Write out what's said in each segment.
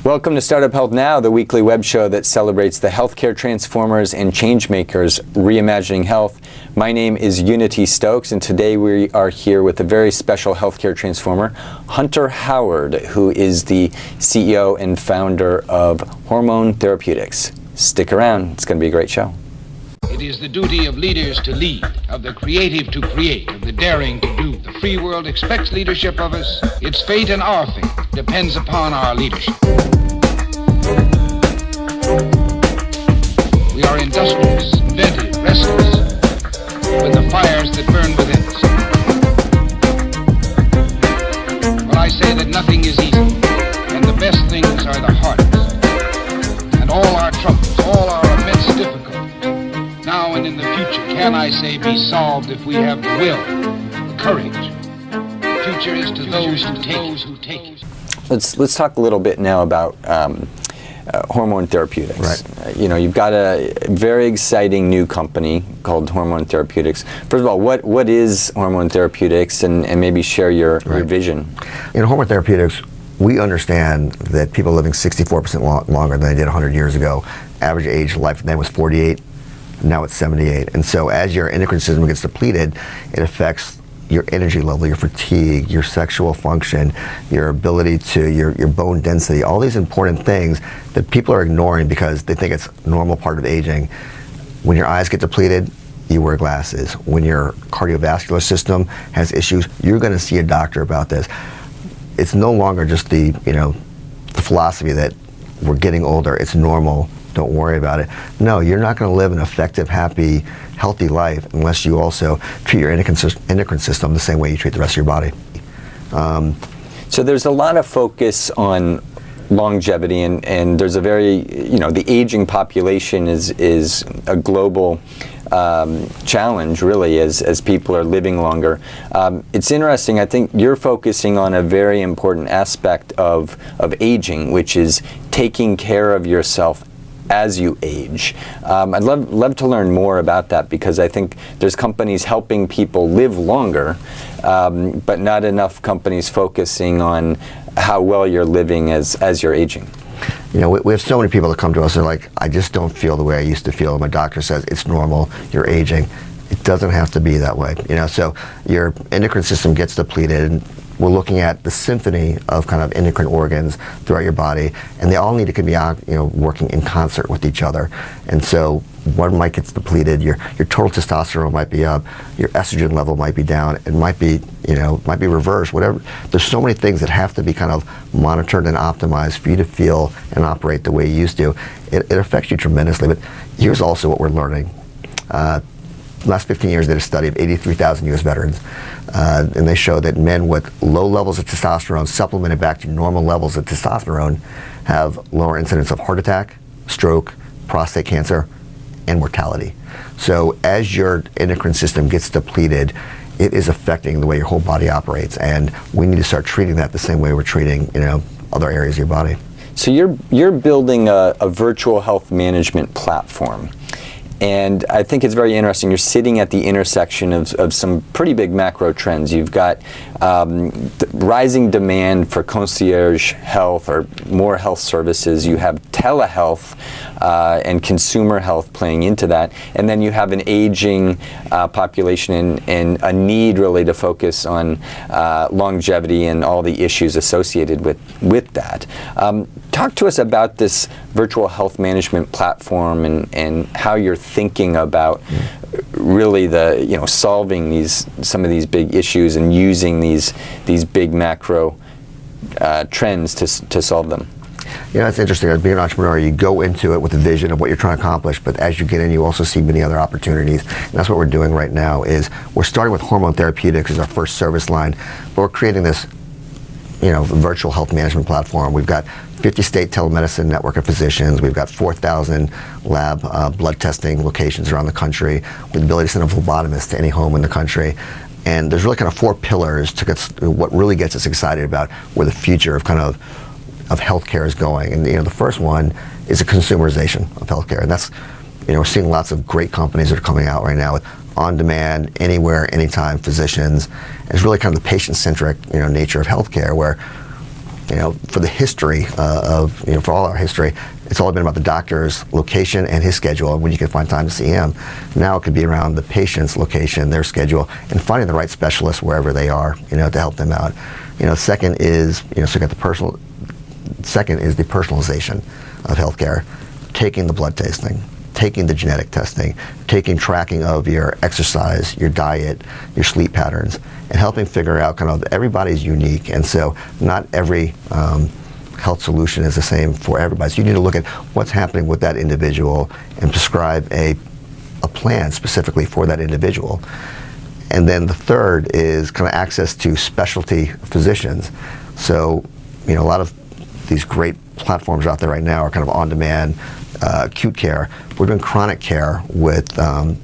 Welcome to Startup Health Now, the weekly web show that celebrates the healthcare transformers and changemakers reimagining health. My name is Unity Stoakes, and today we are here with a very special healthcare transformer, Hunter Howard, who is the CEO and founder of Hormone Therapeutics. Stick around, it's going to be a great show. It is the duty of leaders to lead, of the creative to create, of the daring to do. The free world expects leadership of us. Its fate and our fate depends upon our leadership. We are industrious, inventive, restless, with the fires that burn within us. When I say that nothing is easy, and the best things are the hardest, and all our troubles, all our immense difficulties, now and in the future, can I say be solved if we have the will, the courage. The future is to those who take it. Let's talk a little bit now about Hormone Therapeutics. Right. You've got a very exciting new company called Hormone Therapeutics. First of all, what is Hormone Therapeutics, and maybe share your vision? In Hormone Therapeutics, we understand that people are living 64% longer than they did 100 years ago. Average age of life then was 48, now it's 78. And so as your endocrine system gets depleted, it affects your energy level, your fatigue, your sexual function, your ability to, your bone density, all these important things that people are ignoring because they think it's a normal part of aging. When your eyes get depleted, you wear glasses. When your cardiovascular system has issues, you're going to see a doctor about this. It's no longer just the philosophy that we're getting older, it's normal, don't worry about it. No, you're not going to live an effective, happy, healthy life unless you also treat your endocrine system the same way you treat the rest of your body. So there's a lot of focus on longevity, and there's a very, the aging population is a global challenge, really, as people are living longer. It's interesting, I think you're focusing on a very important aspect of aging, which is taking care of yourself as you age. I'd love to learn more about that, because I think there's companies helping people live longer, but not enough companies focusing on how well you're living as you're aging. We have so many people that come to us and are like, I just don't feel the way I used to feel. My doctor says it's normal, you're aging. It doesn't have to be that way. So your endocrine system gets depleted, and we're looking at the symphony of kind of endocrine organs throughout your body, and they all need to be working in concert with each other. And so one might get depleted, your total testosterone might be up, your estrogen level might be down, it might be reversed, whatever. There's so many things that have to be kind of monitored and optimized for you to feel and operate the way you used to. It affects you tremendously, but here's also what we're learning. Last 15 years, they did a study of 83,000 U.S. veterans, and they show that men with low levels of testosterone supplemented back to normal levels of testosterone have lower incidence of heart attack, stroke, prostate cancer, and mortality. So as your endocrine system gets depleted, it is affecting the way your whole body operates, and we need to start treating that the same way we're treating other areas of your body. So you're building a virtual health management platform. And I think it's very interesting. You're sitting at the intersection of some pretty big macro trends. You've got rising demand for concierge health or more health services. You have telehealth and consumer health playing into that. And then you have an aging population and a need really to focus on longevity and all the issues associated with that. Talk to us about this virtual health management platform and how you're thinking about really solving some of these big issues and using these big macro trends to solve them. It's interesting. As being an entrepreneur, you go into it with a vision of what you're trying to accomplish, but as you get in, you also see many other opportunities. And that's what we're doing right now. Is we're starting with Hormone Therapeutics as our first service line, but we're creating this virtual health management platform. We've got 50-state telemedicine network of physicians. We've got 4,000 lab blood testing locations around the country, with the ability to send a phlebotomist to any home in the country. And there's really kind of four pillars to what really gets us excited about where the future of healthcare is going. And the first one is a consumerization of healthcare, and that's we're seeing lots of great companies that are coming out right now with on-demand, anywhere, anytime physicians. And it's really kind of the patient-centric nature of healthcare, where for the history for all our history, it's all been about the doctor's location and his schedule and when you can find time to see him. Now it could be around the patient's location, their schedule, and finding the right specialist wherever they are, to help them out. Second is, Second is the personalization of healthcare, taking the blood testing, taking the genetic testing, taking tracking of your exercise, your diet, your sleep patterns, and helping figure out everybody's unique. And so not every health solution is the same for everybody. So you need to look at what's happening with that individual and prescribe a plan specifically for that individual. And then the third is access to specialty physicians. So, a lot of these great platforms out there right now are on-demand acute care. We're doing chronic care with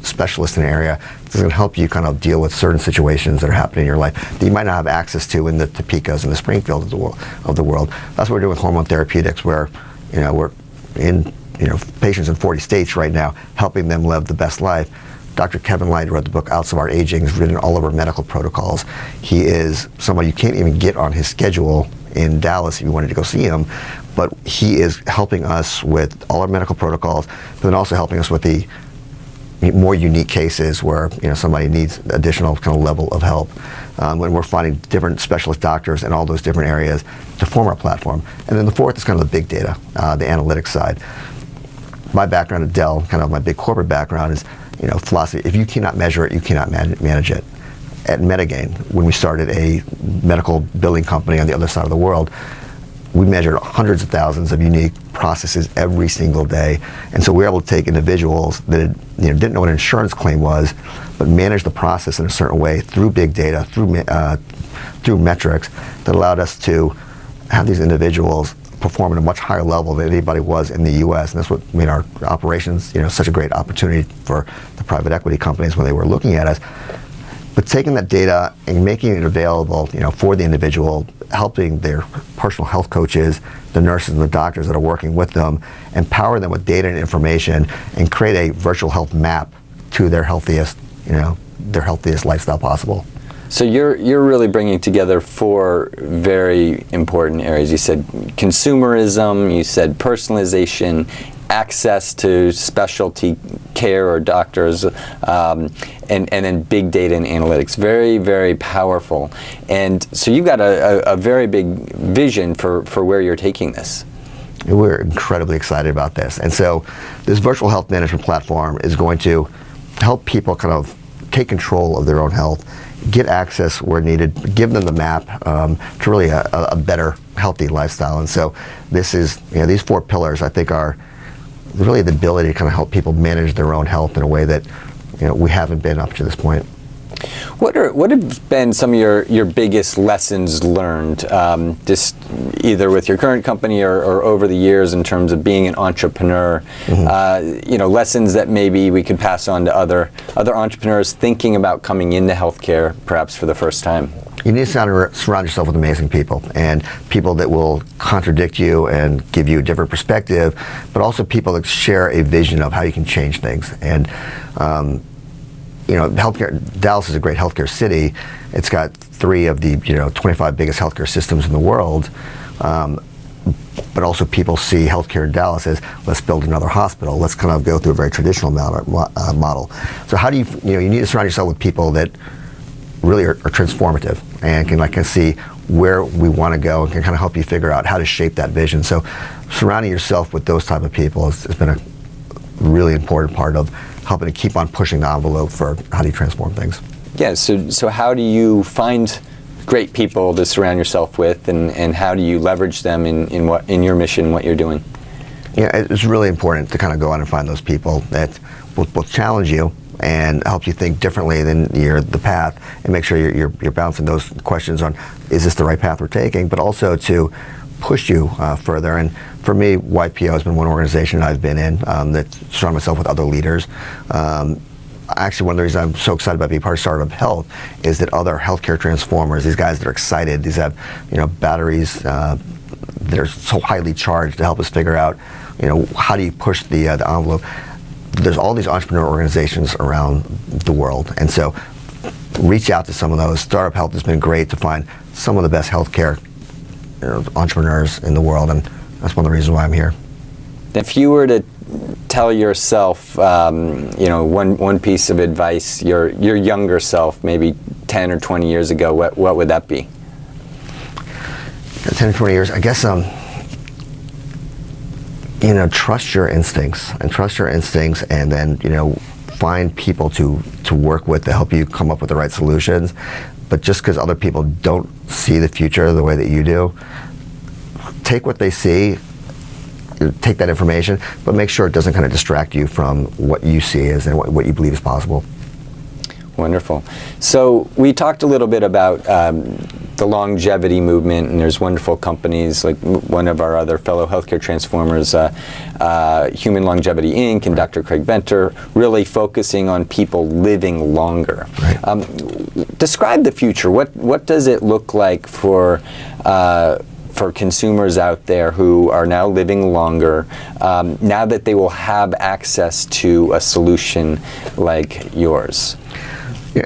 specialists in an area that's going to help you deal with certain situations that are happening in your life that you might not have access to in the Topekos and the Springfield of the world. That's what we're doing with Hormone Therapeutics, where we're in patients in 40 states right now, helping them live the best life. Dr. Kevin Light wrote the book Out of Our Aging, has written all of our medical protocols. He is somebody you can't even get on his schedule in Dallas if you wanted to go see him, but he is helping us with all our medical protocols, but then also helping us with the more unique cases where somebody needs additional level of help. When we're finding different specialist doctors in all those different areas to form our platform. And then the fourth is the big data, the analytics side. My background at Dell, my big corporate background is philosophy. If you cannot measure it, you cannot manage it. At Metagain, when we started a medical billing company on the other side of the world, we measured hundreds of thousands of unique processes every single day. And so we were able to take individuals that didn't know what an insurance claim was, but manage the process in a certain way through big data, through metrics that allowed us to have these individuals perform at a much higher level than anybody was in the U.S. And that's what made our operations such a great opportunity for the private equity companies when they were looking at us. But taking that data and making it available, for the individual, helping their personal health coaches, the nurses and the doctors that are working with them, empower them with data and information, and create a virtual health map to their healthiest lifestyle possible. So you're really bringing together four very important areas. You said consumerism, you said personalization, access to specialty care or doctors, and then big data and analytics. Very, very powerful. And so you've got a very big vision for where you're taking this. We're incredibly excited about this. And so this virtual health management platform is going to help people take control of their own health, get access where needed, give them the map to really a better, healthy lifestyle. And so this is, these four pillars I think are really the ability to help people manage their own health in a way that we haven't been up to this point. What have been some of your biggest lessons learned, just either with your current company or over the years in terms of being an entrepreneur? Mm-hmm. Lessons that maybe we could pass on to other entrepreneurs thinking about coming into healthcare, perhaps for the first time. You need to surround yourself with amazing people, and people that will contradict you and give you a different perspective, but also people that share a vision of how you can change things. And healthcare. Dallas is a great healthcare city. It's got 3 of the 25 biggest healthcare systems in the world. But also people see healthcare in Dallas as, let's build another hospital. Let's go through a very traditional model. So how do you need to surround yourself with people that really are transformative and can see where we want to go and can help you figure out how to shape that vision. So surrounding yourself with those type of people has been a really important part of helping to keep on pushing the envelope for how do you transform things. Yeah, so how do you find great people to surround yourself with, and how do you leverage them in your mission, what you're doing? Yeah, it's really important to go out and find those people that will challenge you and help you think differently than the path, and make sure you're bouncing those questions on, is this the right path we're taking, but also to push you further. And for me, YPO has been one organization I've been in that surround myself with other leaders. Actually, one of the reasons I'm so excited about being part of StartUp Health is that other healthcare transformers, these guys that are excited, these have batteries that are so highly charged to help us figure out how do you push the envelope. There's all these entrepreneur organizations around the world, and so reach out to some of those. StartUp Health has been great to find some of the best healthcare entrepreneurs in the world, and that's one of the reasons why I'm here. If you were to tell yourself, one piece of advice, your younger self, maybe 10 or 20 years ago, what would that be? 10 or 20 years, I guess, trust your instincts, and then, find people to work with to help you come up with the right solutions. But just because other people don't see the future the way that you do, take what they see, take that information, but make sure it doesn't kind of distract you from what you see as and what you believe is possible. Wonderful. So we talked a little bit about the longevity movement, and there's wonderful companies like one of our other fellow healthcare transformers, Human Longevity Inc. and Dr. Craig Venter, really focusing on people living longer. Right. Describe the future. What does it look like for consumers out there who are now living longer, now that they will have access to a solution like yours? Yeah,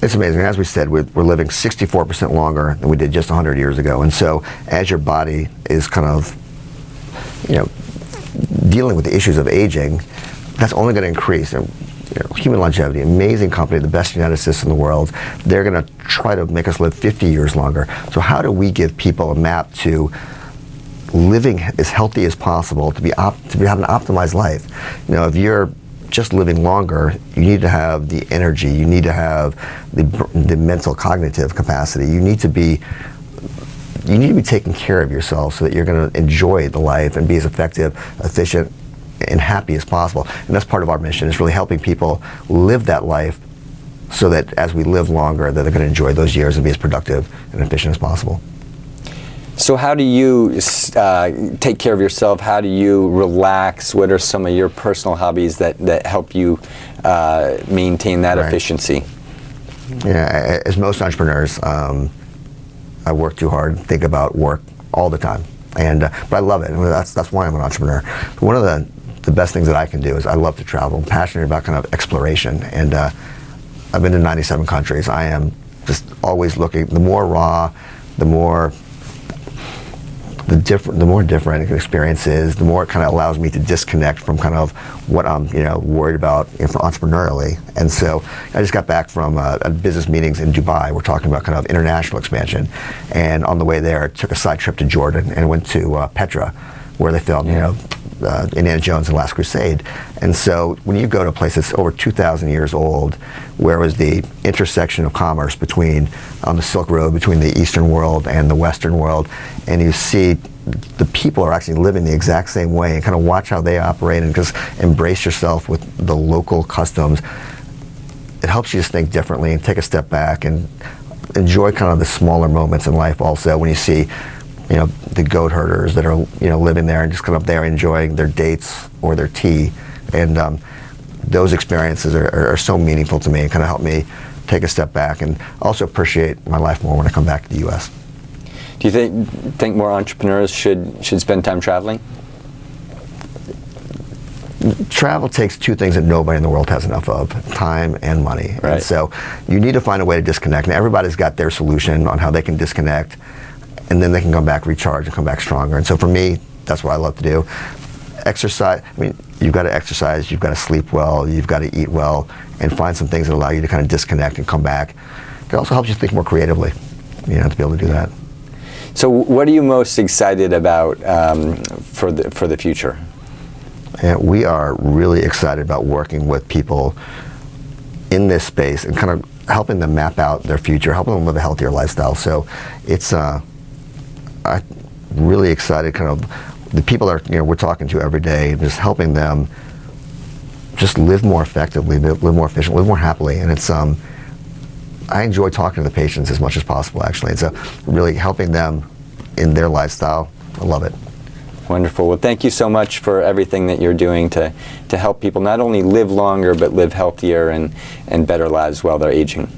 it's amazing. As we said, we're living 64% longer than we did just 100 years ago. And so as your body is kind of, dealing with the issues of aging, that's only going to increase. Human Longevity, amazing company, the best geneticists in the world. They're going to try to make us live 50 years longer. So how do we give people a map to living as healthy as possible, to have an optimized life? If you're just living longer, you need to have the energy, you need to have the mental cognitive capacity. You need to be taking care of yourself so that you're going to enjoy the life and be as effective, efficient, and happy as possible. And that's part of our mission, is really helping people live that life so that as we live longer, that they're going to enjoy those years and be as productive and efficient as possible. So how do you take care of yourself? How do you relax? What are some of your personal hobbies that help you maintain that efficiency? Yeah, as most entrepreneurs, I work too hard, think about work all the time. But I love it. That's why I'm an entrepreneur. One of the best things that I can do is I love to travel. I'm passionate about kind of exploration, and I've been to 97 countries. I am just always looking. The more raw, the more different experience is, the more it kind of allows me to disconnect from kind of what I'm worried about entrepreneurially. And so I just got back from business meetings in Dubai. We're talking about kind of international expansion, and on the way there I took a side trip to Jordan and went to Petra, where they filmed Indiana Jones and the Last Crusade. And so when you go to a place that's over 2,000 years old, where was the intersection of commerce on the Silk Road between the Eastern world and the Western world, and you see the people are actually living the exact same way, and kind of watch how they operate and just embrace yourself with the local customs, it helps you just think differently and take a step back and enjoy kind of the smaller moments in life also, when you see the goat herders that are living there and just kind of there enjoying their dates or their tea. And those experiences are so meaningful to me and kind of help me take a step back and also appreciate my life more when I come back to the U.S. Do you think more entrepreneurs should spend time traveling? Travel takes two things that nobody in the world has enough of: time and money. Right. And so you need to find a way to disconnect. And everybody's got their solution on how they can disconnect, and then they can come back, recharge, and come back stronger. And so for me, that's what I love to do. Exercise. You've got to exercise, you've got to sleep well, you've got to eat well, and find some things that allow you to kind of disconnect and come back. It also helps you think more creatively, to be able to do that. So what are you most excited about for the future? And we are really excited about working with people in this space and kind of helping them map out their future, helping them live a healthier lifestyle. So it's I'm really excited, kind of the people that we're talking to every day, just helping them just live more effectively, live more efficiently, live more happily. And it's I enjoy talking to the patients as much as possible, actually. It's really helping them in their lifestyle. I love it. Wonderful. Well, thank you so much for everything that you're doing to help people not only live longer, but live healthier and better lives while they're aging.